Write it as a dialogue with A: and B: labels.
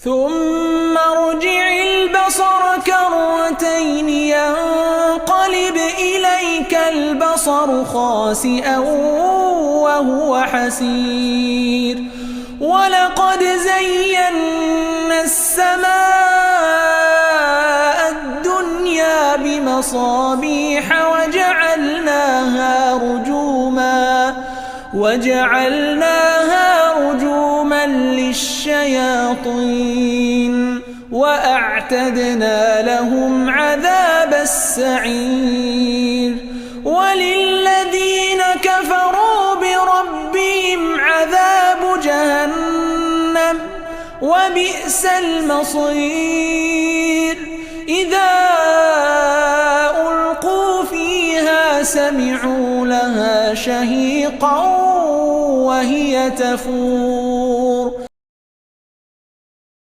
A: ثم ارجع البصر كرتين ينقلب إليك البصر خاسئا وهو حسير ولقد زينا السماء الدنيا بمصابيح وجعلناها رجوما للشياطين وأعتدنا لهم عذاب السعير وللذين كفروا بربهم عذاب جهنم وبئس المصير إذا ألقوا فيها سمعوا لها شهيقا وهي تفور